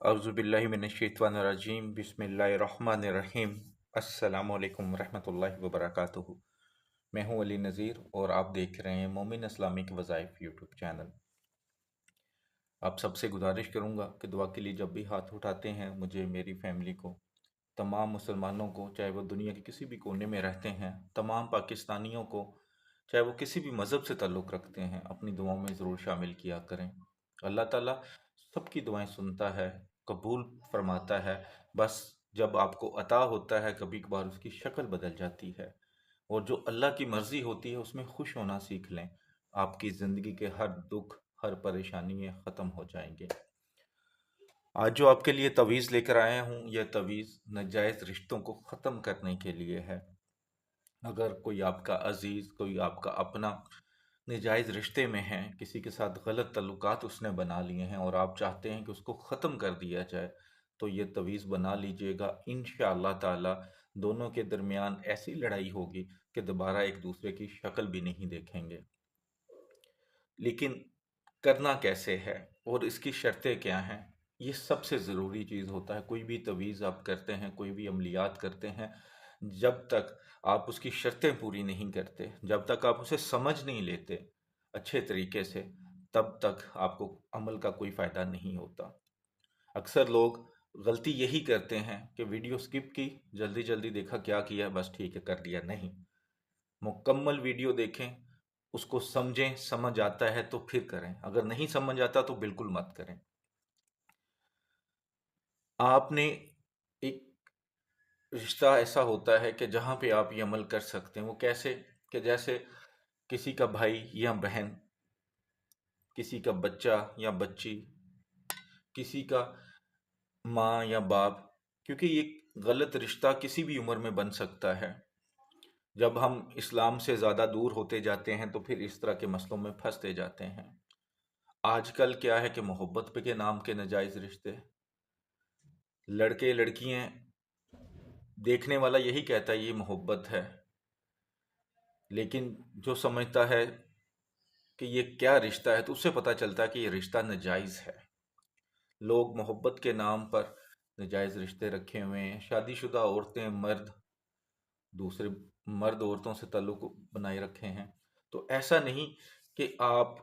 औज़ुबिल्लाहिमिनश्शैतानिर्रजीम बिस्मिल्लाहिर्रहमानिर्रहीम अस्सलामुअलैकुम रहमतुल्लाहि व बरकातुहू। मैं हूं अली नज़ीर और आप देख रहे हैं मोमिन इस्लामिक वज़ाइफ यूट्यूब चैनल। आप सबसे गुजारिश करूंगा कि दुआ के लिए जब भी हाथ उठाते हैं मुझे, मेरी फैमिली को, तमाम मुसलमानों को, चाहे वो दुनिया के किसी भी कोने में रहते हैं, तमाम पाकिस्तानियों को, चाहे वो किसी भी मज़हब से ताल्लुक़ रखते हैं, अपनी दुआओं में ज़रूर शामिल किया करें। अल्लाह ताला सबकी दुआएं सुनता है, कबूल फरमाता है। बस जब आपको अता होता है कभी कभार उसकी शक्ल बदल जाती है, और जो अल्लाह की मर्ज़ी होती है उसमें खुश होना सीख लें। आपकी ज़िंदगी के हर दुख, हर परेशानी ख़त्म हो जाएंगे। आज जो आपके लिए तवीज़ लेकर आया हूँ, यह तवीज़ नाजायज़ रिश्तों को ख़त्म करने के लिए है। अगर कोई आपका अजीज़, कोई आपका अपना नाजायज़ रिश्ते में है, किसी के साथ गलत ताल्लुकात उसने बना लिए हैं और आप चाहते हैं कि उसको ख़त्म कर दिया जाए, तो ये तवीज़ बना लीजिएगा। इंशाअल्लाह ताला दोनों के दरमियान ऐसी लड़ाई होगी कि दोबारा एक दूसरे की शक्ल भी नहीं देखेंगे। लेकिन करना कैसे है और इसकी शर्तें क्या हैं, ये सबसे ज़रूरी चीज़ होता है। कोई भी तवीज़ आप करते हैं, कोई भी अमलियात करते हैं, जब तक आप उसकी शर्तें पूरी नहीं करते, जब तक आप उसे समझ नहीं लेते अच्छे तरीके से, तब तक आपको अमल का कोई फ़ायदा नहीं होता। अक्सर लोग गलती यही करते हैं कि वीडियो स्किप की, जल्दी जल्दी देखा क्या किया, बस ठीक है कर लिया। नहीं, मुकम्मल वीडियो देखें, उसको समझें, समझ आता है तो फिर करें, अगर नहीं समझ आता तो बिल्कुल मत करें। आपने एक रिश्ता ऐसा होता है कि जहाँ पे आप ये अमल कर सकते हैं। वो कैसे? कि जैसे किसी का भाई या बहन, किसी का बच्चा या बच्ची, किसी का माँ या बाप, क्योंकि ये गलत रिश्ता किसी भी उम्र में बन सकता है। जब हम इस्लाम से ज़्यादा दूर होते जाते हैं तो फिर इस तरह के मसलों में फंसते जाते हैं। आजकल क्या है कि मोहब्बत पे के नाम के नाजायज़ रिश्ते, लड़के लड़कियां, देखने वाला यही कहता है ये मोहब्बत है, लेकिन जो समझता है कि ये क्या रिश्ता है तो उससे पता चलता है कि ये रिश्ता नाजायज़ है। लोग मोहब्बत के नाम पर नाजायज़ रिश्ते रखे हुए हैं। शादीशुदा औरतें, मर्द दूसरे मर्द औरतों से ताल्लुक़ बनाए रखे हैं। तो ऐसा नहीं कि आप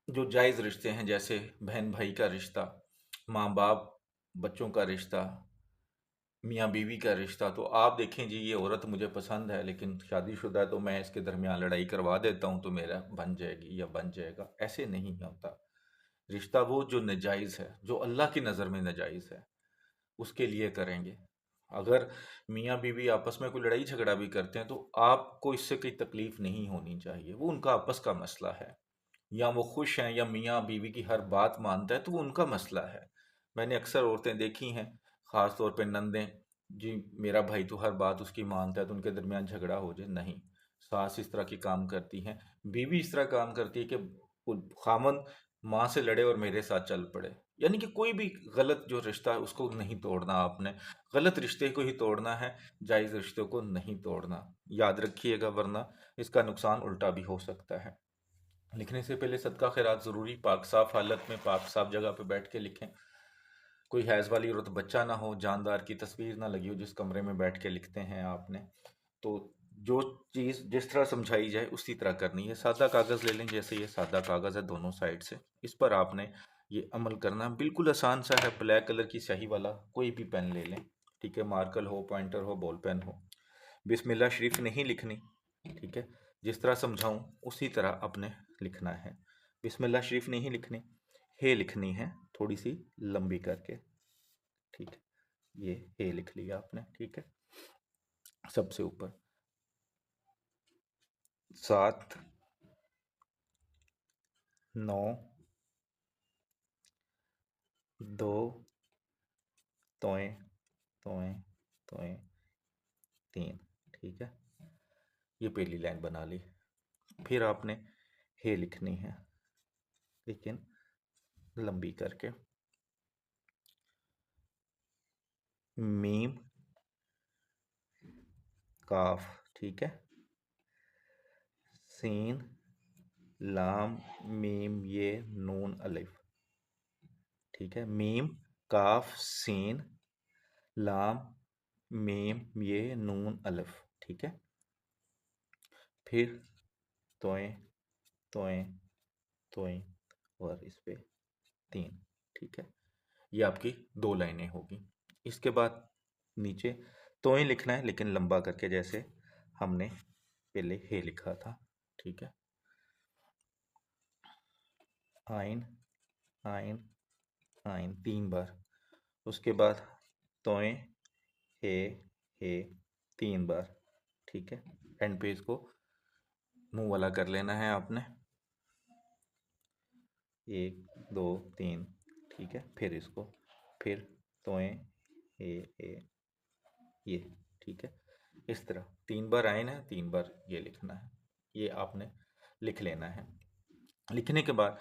जो जायज़ रिश्ते हैं, जैसे बहन भाई का रिश्ता, माँ बाप बच्चों का रिश्ता, मियाँ बीवी का रिश्ता, तो आप देखें जी ये औरत मुझे पसंद है लेकिन शादीशुदा है तो मैं इसके दरमियान लड़ाई करवा देता हूँ तो मेरा बन जाएगी या बन जाएगा। ऐसे नहीं होता। रिश्ता वो जो नाजायज़ है, जो अल्लाह की नज़र में नाजायज़ है, उसके लिए करेंगे। अगर मियाँ बीवी आपस में कोई लड़ाई झगड़ा भी करते हैं तो आपको इससे कोई तकलीफ नहीं होनी चाहिए, वो उनका आपस का मसला है। या वो खुश हैं या मियाँ बीवी की हर बात मानता है तो वो उनका मसला है। मैंने अक्सर औरतें देखी हैं, ख़ास तौर पे नंदें, जी मेरा भाई तो हर बात उसकी मानता है तो उनके दरमियान झगड़ा हो जाए। नहीं, सास इस तरह की काम करती हैं, बीवी इस तरह काम करती है कि खामन माँ से लड़े और मेरे साथ चल पड़े। यानी कि कोई भी गलत जो रिश्ता है उसको नहीं तोड़ना आपने, गलत रिश्ते को ही तोड़ना है, जायज़ रिश्तों को नहीं तोड़ना। याद रखिएगा, वरना इसका नुकसान उल्टा भी हो सकता है। लिखने से पहले सदका खैरात ज़रूरी, पाक साफ हालत में, पाक साफ जगह पे बैठ के लिखें। कोई हैज़ वाली औरत, बच्चा ना हो, जानदार की तस्वीर ना लगी हो जिस कमरे में बैठ के लिखते हैं आपने। तो जो चीज़ जिस तरह समझाई जाए उसी तरह करनी है। सादा कागज़ ले लें, जैसे ये सादा कागज़ है दोनों साइड से, इस पर आपने ये अमल करना है। बिल्कुल आसान सा है। ब्लैक कलर की स्याही वाला कोई भी पेन ले लें, ठीक है, मार्कर हो, पॉइंटर हो, बॉल पेन हो। बिस्मिल्लाह शरीफ नहीं लिखनी, ठीक है, जिस तरह समझाऊं उसी तरह आपने लिखना है। बिस्मिल्लाह शरीफ नहीं लिखनी, हे लिखनी है थोड़ी सी लंबी करके, ठीक है। ये हे लिख लिया आपने, ठीक है। सबसे ऊपर 7, 9, 2, तोएं तोएं तोएं 3, ठीक है। ये पहली लाइन बना ली। फिर आपने हे लिखनी है, लेकिन लंबी करके। मीम, काफ, ठीक है। सीन, लाम, मीम, ये, नून, अलिफ, ठीक है। मीम, काफ सीन लाम मीम ये नून अलिफ। ठीक है। फिर तोएं तोएं तोएं और इस पे 3। ठीक है। ये आपकी 2 लाइनें होगी। इसके बाद नीचे तोएं लिखना है लेकिन लंबा करके, जैसे हमने पहले हे लिखा था। ठीक है। आइन आइन आइन 3 बार। उसके बाद तोएं हे हे 3 बार। ठीक है। एंड पे इसको मुंह वाला कर लेना है आपने, 1 2 3। ठीक है। फिर इसको फिर तोएं हे ये। ठीक है। इस तरह 3 बार आइन है, 3 बार ये लिखना है। ये आपने लिख लेना है। लिखने के बाद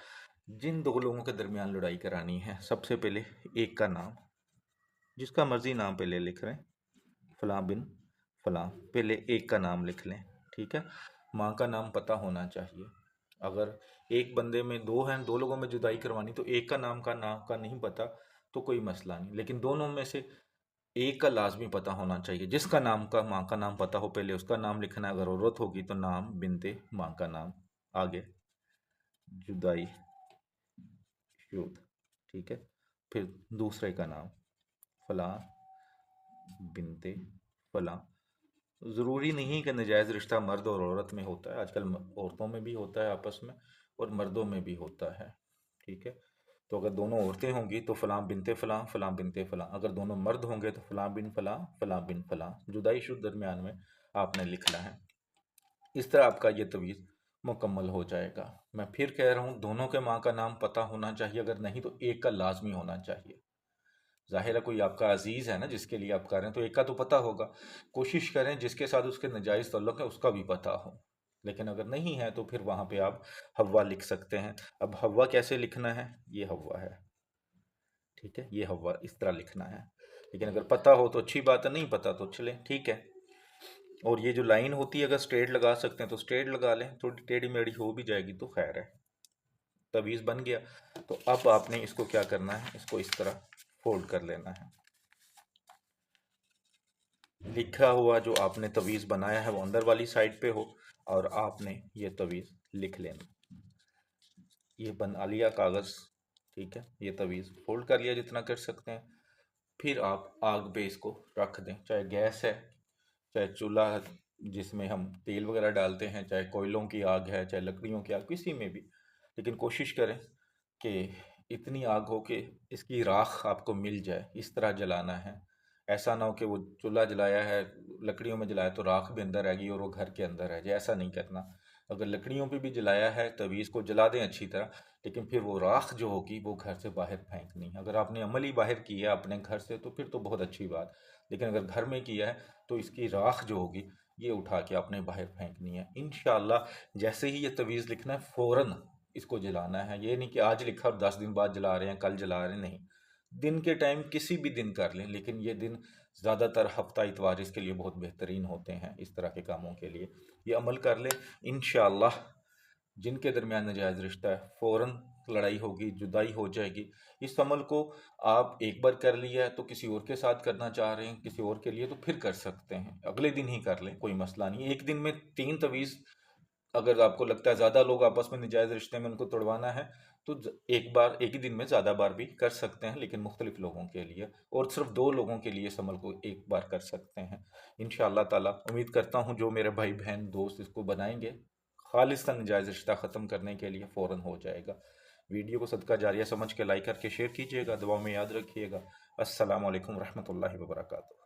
जिन 2 लोगों के दरमियान लड़ाई करानी है, सबसे पहले एक का नाम, जिसका मर्जी नाम पहले लिख रहे हैं, फलां बिन फलां, पहले एक का नाम लिख लें। ठीक है। माँ का नाम पता होना चाहिए। अगर एक बंदे में 2 हैं, 2 लोगों में जुदाई करवानी, तो एक का नाम का नहीं पता तो कोई मसला नहीं, लेकिन दोनों में से एक का लाजमी पता होना चाहिए। जिसका नाम का माँ का नाम पता हो पहले उसका नाम लिखना है। अगर औरत होगी तो नाम बिनते माँ का नाम आगे, जुदाई शुद्ध। ठीक है। फिर दूसरे का नाम फलां बिनते फलां। ज़रूरी नहीं कि नजायज़ रिश्ता मर्द और औरत में होता है, आजकल औरतों में भी होता है आपस में, और मर्दों में भी होता है। ठीक है। तो अगर दोनों औरतें होंगी तो फलां बिनते फलां, फलां बिनते फलां। अगर दोनों मर्द होंगे तो फलां बिन फलां, फलां बिन फलां। जुदाई शुद्ध दरमियान में आपने लिखना है। इस तरह आपका ये तवीज़ मुकम्मल हो जाएगा। मैं फिर कह रहा हूँ, दोनों के माँ का नाम पता होना चाहिए, अगर नहीं तो एक का लाजमी होना चाहिए। ज़ाहिर है कोई आपका अजीज़ है ना जिसके लिए आप कर रहे हैं, तो एक का तो पता होगा। कोशिश करें जिसके साथ उसके नाजायज़ ताल्लुक़ है उसका भी पता हो। लेकिन अगर नहीं है तो फिर वहाँ पे आप हव्वा लिख सकते हैं। अब हव्वा कैसे लिखना है, ये हव्वा है। ठीक है। ये हव्वा इस तरह लिखना है। लेकिन अगर पता हो तो अच्छी बात है, नहीं पता तो चले ठीक है। और ये जो लाइन होती है, अगर स्ट्रेट लगा सकते हैं तो स्ट्रेट लगा लें, थोड़ी टेढ़ी मेढ़ी हो भी जाएगी तो खैर है। तवीज़ बन गया। तो अब आपने इसको क्या करना है, इसको इस तरह फोल्ड कर लेना है। लिखा हुआ जो आपने तवीज़ बनाया है वो अंदर वाली साइड पे हो, और आपने ये तवीज़ लिख लेना। ये बना लिया कागज़। ठीक है। ये तवीज़ फोल्ड कर लिया जितना कर सकते हैं। फिर आप आग पे इसको रख दें, चाहे गैस है, चाहे चूल्हा जिसमें हम तेल वगैरह डालते हैं, चाहे कोयलों की आग है, चाहे लकड़ियों की आग, किसी में भी। लेकिन कोशिश करें कि इतनी आग हो कि इसकी राख आपको मिल जाए, इस तरह जलाना है। ऐसा ना हो कि वो चूल्हा जलाया है, लकड़ियों में जलाया तो राख भी अंदर आएगी और वो घर के अंदर है जाए, ऐसा नहीं करना। अगर लकड़ियों पे भी जलाया है तवीज़ को जला दें अच्छी तरह, लेकिन फिर वो राख जो होगी वो घर से बाहर फेंकनी है। अगर आपने अमली बाहर किया अपने घर से तो फिर तो बहुत अच्छी बात, लेकिन अगर घर में किया है तो इसकी राख जो होगी ये उठा के आपने बाहर फेंकनी है। इंशाअल्लाह जैसे ही ये तवीज़ लिखना है फ़ौरन इसको जलाना है। ये नहीं कि आज लिखा और 10 दिन बाद जला रहे हैं, कल जला रहे हैं, नहीं। दिन के टाइम किसी भी दिन कर लें, लेकिन ये दिन ज़्यादातर हफ्ता इतवार इसके लिए बहुत बेहतरीन होते हैं इस तरह के कामों के लिए। ये अमल कर लें इंशाअल्लाह। जिनके दरमियान नाजायज़ रिश्ता है फ़ौरन लड़ाई होगी, जुदाई हो जाएगी। इस अमल को आप एक बार कर लिया है तो किसी और के साथ करना चाह रहे हैं, किसी और के लिए, तो फिर कर सकते हैं, अगले दिन ही कर लें, कोई मसला नहीं। एक दिन में 3 तवीज़, अगर आपको लगता है ज़्यादा लोग आपस में नाजायज़ रिश्ते में उनको तोड़वाना है तो एक बार एक ही दिन में ज़्यादा बार भी कर सकते हैं, लेकिन मुख्तलिफ लोगों के लिए, और सिर्फ 2 लोगों के लिए इस अमल को एक बार कर सकते हैं। इंशाअल्लाह ताला उम्मीद करता हूँ जो मेरे भाई बहन दोस्त इसको बनाएंगे खालिस्तान जायज़ रिश्ता ख़त्म करने के लिए, फ़ौरन हो जाएगा। वीडियो को सदका जारिया समझ के लाइक करके शेयर कीजिएगा, दुआ में याद रखिएगा। अस्सलामु अलैकुम रहमतुल्लाहि व बरकातुहू।